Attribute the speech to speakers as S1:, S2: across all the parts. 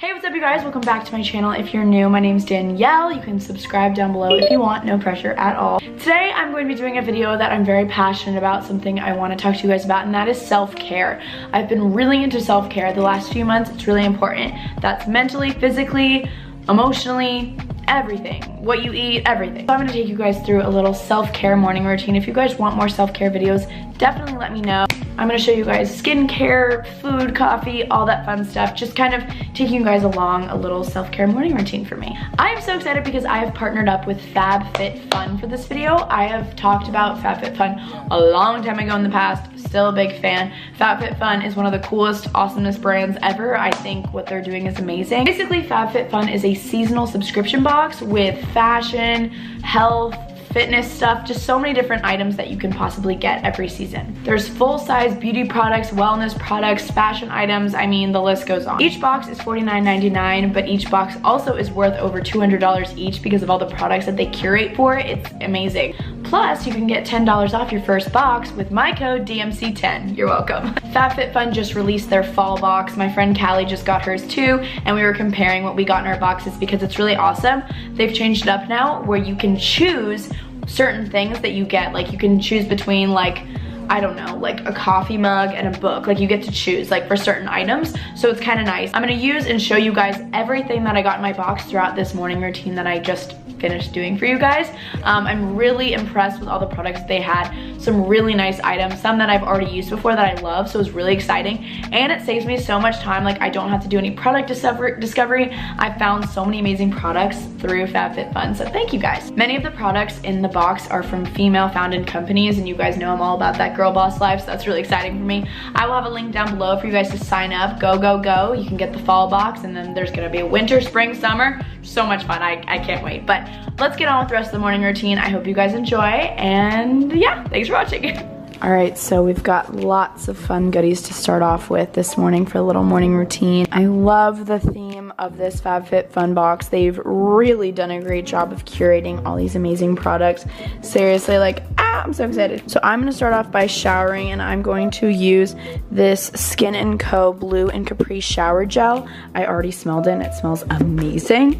S1: Hey, what's up you guys? Welcome back to my channel. If you're new, my name's Danielle. You can subscribe down below if you want, no pressure at all. Today, I'm going to be doing a video that I'm very passionate about, something I want to talk to you guys about, and that is self-care. I've been really into self-care the last few months. It's really important. That's mentally, physically, emotionally, everything. What you eat, everything. So I'm gonna take you guys through a little self-care morning routine. If you guys want more self-care videos, definitely let me know. I'm gonna show you guys skincare, food, coffee, all that fun stuff. Just kind of taking you guys along a little self-care morning routine for me. I am so excited because I have partnered up with FabFitFun for this video. I have talked about FabFitFun a long time ago in the past. Still a big fan. FabFitFun is one of the coolest, awesomest brands ever. I think what they're doing is amazing. Basically, FabFitFun is a seasonal subscription box with fashion, health, fitness stuff, just so many different items that you can possibly get every season. There's full-size beauty products, wellness products, fashion items, I mean, the list goes on. Each box is $49.99, but each box also is worth over $200 each because of all the products that they curate for it. It's amazing. Plus, you can get $10 off your first box with my code DMC10. You're welcome. FabFitFun just released their fall box. My friend Callie just got hers too, and we were comparing what we got in our boxes because it's really awesome. They've changed it up now where you can choose certain things that you get. Like you can choose between, like, I don't know, like a coffee mug and a book. Like you get to choose like for certain items. So it's kind of nice. I'm gonna use and show you guys everything that I got in my box throughout this morning routine that I just finished doing for you guys. I'm really impressed with all the products they had. Some really nice items, some that I've already used before that I love, so it's really exciting. And it saves me so much time. Like I don't have to do any product discovery. I found so many amazing products through FabFitFun, so thank you guys. Many of the products in the box are from female-founded companies, and you guys know I'm all about that girl boss life, so that's really exciting for me. I will have a link down below for you guys to sign up. Go, go, go. You can get the fall box, and then there's gonna be a winter, spring, summer. So much fun. I can't wait. But let's get on with the rest of the morning routine. I hope you guys enjoy, and yeah, thanks for watching. All right, so we've got lots of fun goodies to start off with this morning for a little morning routine. I love the theme of this FabFitFun box. They've really done a great job of curating all these amazing products. Seriously, like, I'm so excited. So I'm gonna start off by showering, and I'm going to use this Skin & Co. Blue and Capri Shower Gel. I already smelled it, and it smells amazing.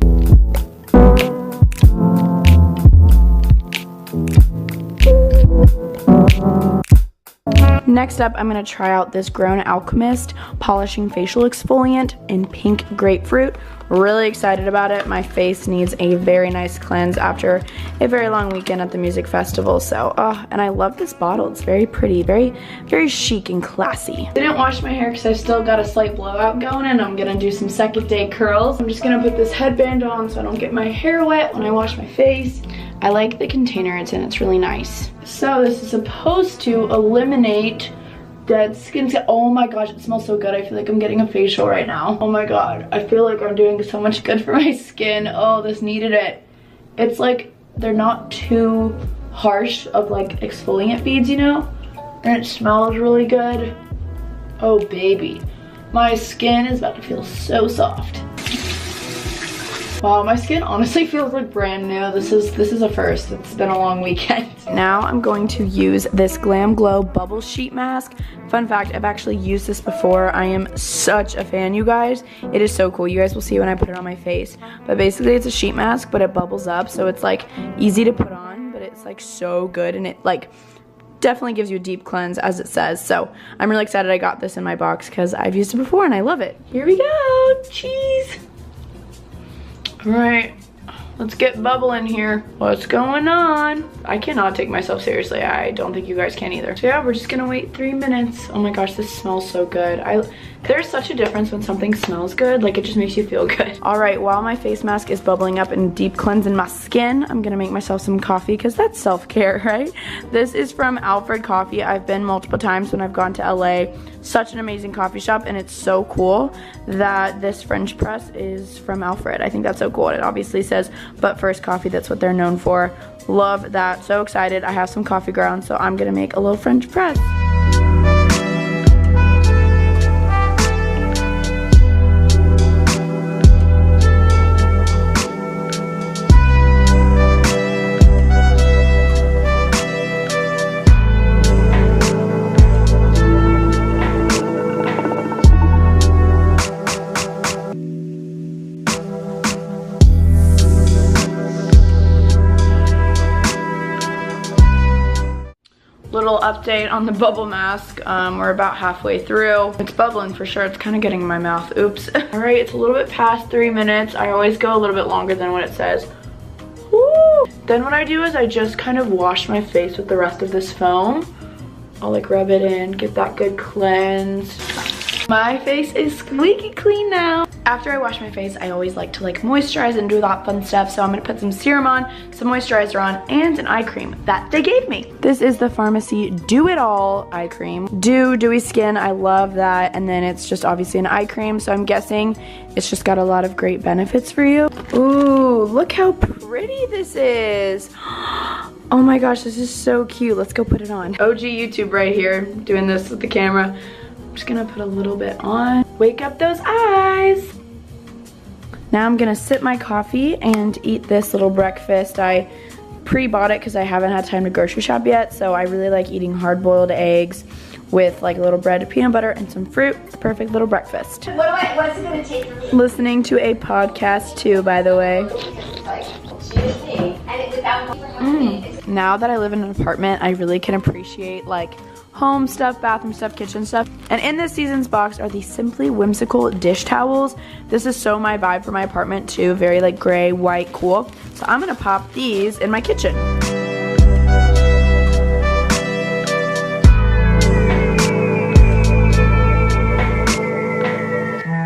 S1: Next up, I'm gonna try out this Grown Alchemist Polishing Facial Exfoliant in Pink Grapefruit. Really excited about it. My face needs a very nice cleanse after a very long weekend at the music festival. So, and I love this bottle. It's very pretty, very, very chic and classy. I didn't wash my hair because I still got a slight blowout going, and I'm gonna do some second day curls. I'm just gonna put this headband on so I don't get my hair wet when I wash my face. I like the container it's in, it's really nice. So this is supposed to eliminate dead skin. Oh my gosh, it smells so good. I feel like I'm getting a facial right now. Oh my god, I feel like I'm doing so much good for my skin. Oh, this needed it. It's like, they're not too harsh of like exfoliant beads, you know? And it smells really good. Oh baby, my skin is about to feel so soft. Wow, my skin honestly feels like brand new. This is a first. It's been a long weekend. Now I'm going to use this Glam Glow Bubble Sheet Mask. Fun fact, I've actually used this before. I am such a fan, you guys. It is so cool. You guys will see when I put it on my face. But basically it's a sheet mask, but it bubbles up, so it's like easy to put on, but it's like so good, and it like definitely gives you a deep cleanse, as it says. So I'm really excited I got this in my box because I've used it before and I love it. Here we go. Cheese. All right, let's get bubbling here. What's going on? I cannot take myself seriously. I don't think you guys can either. So yeah, we're just gonna wait 3 minutes. Oh my gosh, this smells so good. There's such a difference when something smells good. Like, it just makes you feel good. All right, while my face mask is bubbling up and deep cleansing my skin, I'm gonna make myself some coffee because that's self-care, right? This is from Alfred Coffee. I've been multiple times when I've gone to LA. Such an amazing coffee shop, and it's so cool that this French press is from Alfred. I think that's so cool. It obviously says, but first coffee, that's what they're known for. Love that, so excited. I have some coffee grounds, so I'm gonna make a little French press. update on the bubble mask. We're about halfway through. It's bubbling for sure. It's kind of getting in my mouth. Oops. All right, it's a little bit past 3 minutes. I always go a little bit longer than what it says. Woo! Then what I do is I just kind of wash my face with the rest of this foam. I'll like rub it in, get that good cleanse. My face is squeaky clean now. After I wash my face, I always like to like moisturize and do that fun stuff. So I'm gonna put some serum on, some moisturizer on, and an eye cream that they gave me. This is the Pharmacy Do It All eye cream. Dewy skin, I love that. And then it's just obviously an eye cream. So I'm guessing it's just got a lot of great benefits for you. Ooh, look how pretty this is. Oh my gosh, this is so cute. Let's go put it on. OG YouTube right here, doing this with the camera. I'm just gonna put a little bit on. Wake up those eyes. Now I'm gonna sip my coffee and eat this little breakfast. I pre-bought it because I haven't had time to grocery shop yet, so I really like eating hard-boiled eggs with like a little bread, peanut butter, and some fruit. It's the perfect little breakfast.
S2: What's it gonna take for me?
S1: Listening to a podcast too, by the way. Now that I live in an apartment, I really can appreciate like home stuff, bathroom stuff, kitchen stuff. And in this season's box are these Simply Whimsical dish towels. This is so my vibe for my apartment too. Very like gray, white, cool. So I'm gonna pop these in my kitchen.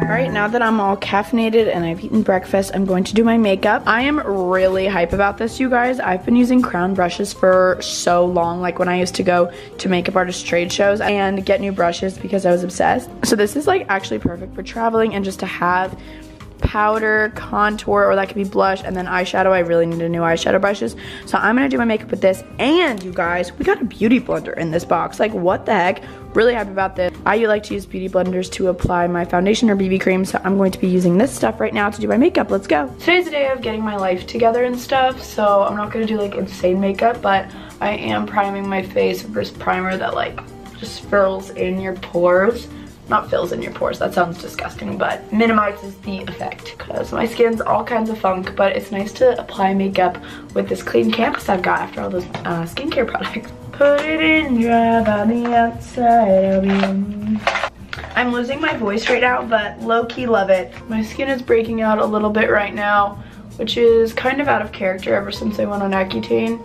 S1: Alright, now that I'm all caffeinated and I've eaten breakfast, I'm going to do my makeup. I am really hype about this, you guys. I've been using Crown brushes for so long, like when I used to go to makeup artist trade shows and get new brushes because I was obsessed. So this is like actually perfect for traveling and just to have powder, contour, or that could be blush, and then eyeshadow. I really need a new eyeshadow brushes. So I'm gonna do my makeup with this. And you guys, we got a beauty blender in this box. Like what the heck? Really happy about this. I like to use beauty blenders to apply my foundation or BB cream, so I'm going to be using this stuff right now to do my makeup. Let's go. Today's the day of getting my life together and stuff, so I'm not gonna do like insane makeup, but I am priming my face with this primer that like just fills in your pores. Not fills in your pores, that sounds disgusting, but minimizes the effect because my skin's all kinds of funk, but it's nice to apply makeup with this clean canvas I've got after all those skincare products. Put it in, drive on the outside of you. I'm losing my voice right now, but low-key love it. My skin is breaking out a little bit right now, which is kind of out of character ever since I went on Accutane.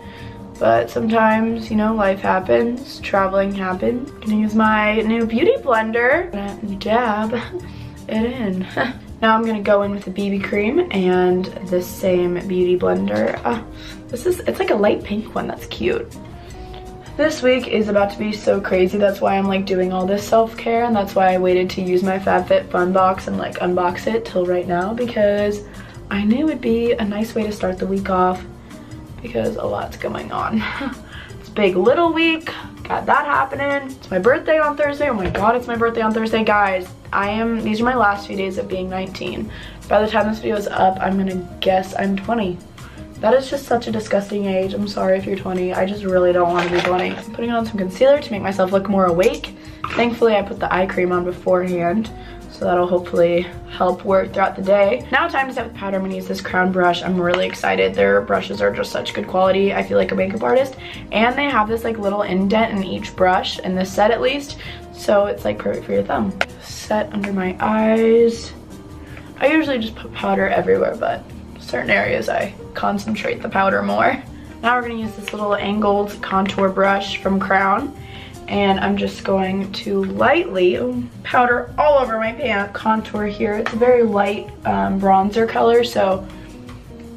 S1: But sometimes, you know, life happens, traveling happens. Gonna use my new beauty blender and dab it in. Now I'm gonna go in with a BB cream and the same beauty blender. It's like a light pink one, that's cute. This week is about to be so crazy. That's why I'm like doing all this self-care, and that's why I waited to use my FabFitFun box and like unbox it till right now, because I knew it'd be a nice way to start the week off, because a lot's going on. It's big little week, got that happening. It's my birthday on Thursday. Oh my god, it's my birthday on Thursday. Guys, these are my last few days of being 19. By the time this video is up, I'm gonna guess I'm 20. That is just such a disgusting age. I'm sorry if you're 20. I just really don't want to be 20. I'm putting on some concealer to make myself look more awake. Thankfully, I put the eye cream on beforehand, so that'll hopefully help work throughout the day. Now time to set with powder. I'm gonna use this Crown brush. I'm really excited. Their brushes are just such good quality. I feel like a makeup artist. And they have this like little indent in each brush, in this set at least. So it's like perfect for your thumb. Set under my eyes. I usually just put powder everywhere, but certain areas I concentrate the powder more. Now we're gonna use this little angled contour brush from Crown. And I'm just going to lightly powder all over my pan. Contour here. It's a very light bronzer color, so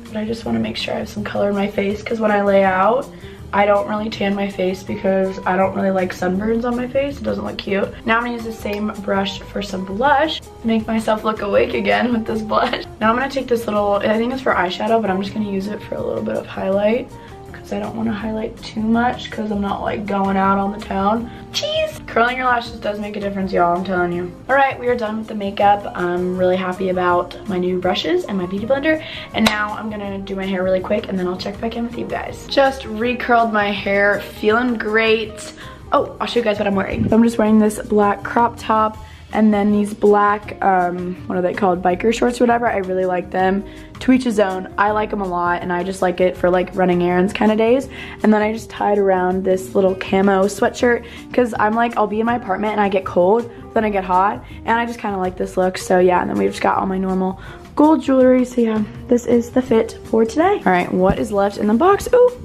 S1: but I just want to make sure I have some color in my face, because when I lay out, I don't really tan my face because I don't really like sunburns on my face. It doesn't look cute. Now I'm gonna use the same brush for some blush. Make myself look awake again with this blush. Now I'm gonna take this little, I think it's for eyeshadow, but I'm just gonna use it for a little bit of highlight, because I don't want to highlight too much because I'm not like going out on the town. Jeez! Curling your lashes does make a difference, y'all, I'm telling you. Alright, we are done with the makeup. I'm really happy about my new brushes and my beauty blender. And now I'm gonna do my hair really quick and then I'll check back in with you guys. Just re-curled my hair, feeling great. Oh, I'll show you guys what I'm wearing. So I'm just wearing this black crop top And then these black, what are they called, biker shorts or whatever. I really like them. To each his own. I like them a lot, and I just like it for like running errands kind of days. And then I just tied around this little camo sweatshirt because I'm like, I'll be in my apartment and I get cold, then I get hot, and I just kind of like this look. So yeah, and then we just got all my normal gold jewelry. So yeah, this is the fit for today. All right, what is left in the box? Ooh.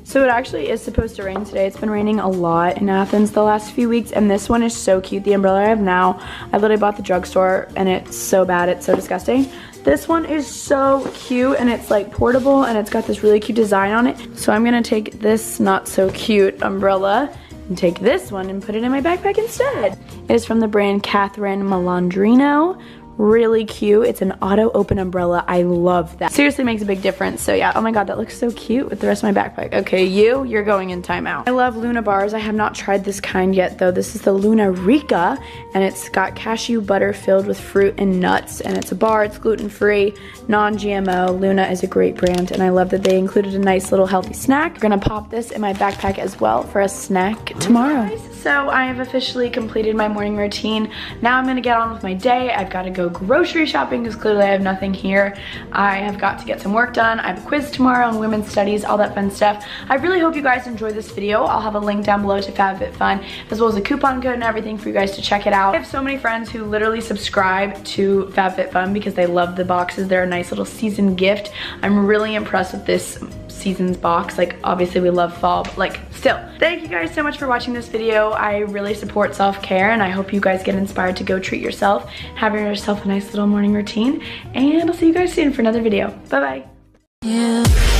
S1: So it actually is supposed to rain today. It's been raining a lot in Athens the last few weeks, and this one is so cute. The umbrella I have now, I literally bought the drugstore, and it's so bad, it's so disgusting. This one is so cute, and it's like portable, and it's got this really cute design on it. So I'm gonna take this not so cute umbrella and take this one and put it in my backpack instead. It is from the brand Catherine Malandrino. Really cute. It's an auto open umbrella. I love that. Seriously makes a big difference. So yeah, oh my god, that looks so cute with the rest of my backpack. Okay, you're going in timeout. I love Luna bars. I have not tried this kind yet though. This is the Luna Rica, and it's got cashew butter filled with fruit and nuts, and it's a bar. It's gluten-free, non-GMO. Luna is a great brand, and I love that they included a nice little healthy snack. I'm gonna pop this in my backpack as well for a snack tomorrow. So I have officially completed my morning routine. Now I'm gonna get on with my day. I've got to go grocery shopping because clearly I have nothing here. I have got to get some work done. I have a quiz tomorrow on women's studies, all that fun stuff. I really hope you guys enjoyed this video. I'll have a link down below to FabFitFun, as well as a coupon code and everything for you guys to check it out. I have so many friends who literally subscribe to FabFitFun because they love the boxes. They're a nice little season gift. I'm really impressed with this season's box. Like, obviously we love fall, but like, still. Thank you guys so much for watching this video. I really support self-care, and I hope you guys get inspired to go treat yourself, have yourself a nice little morning routine, and I'll see you guys soon for another video. Bye bye.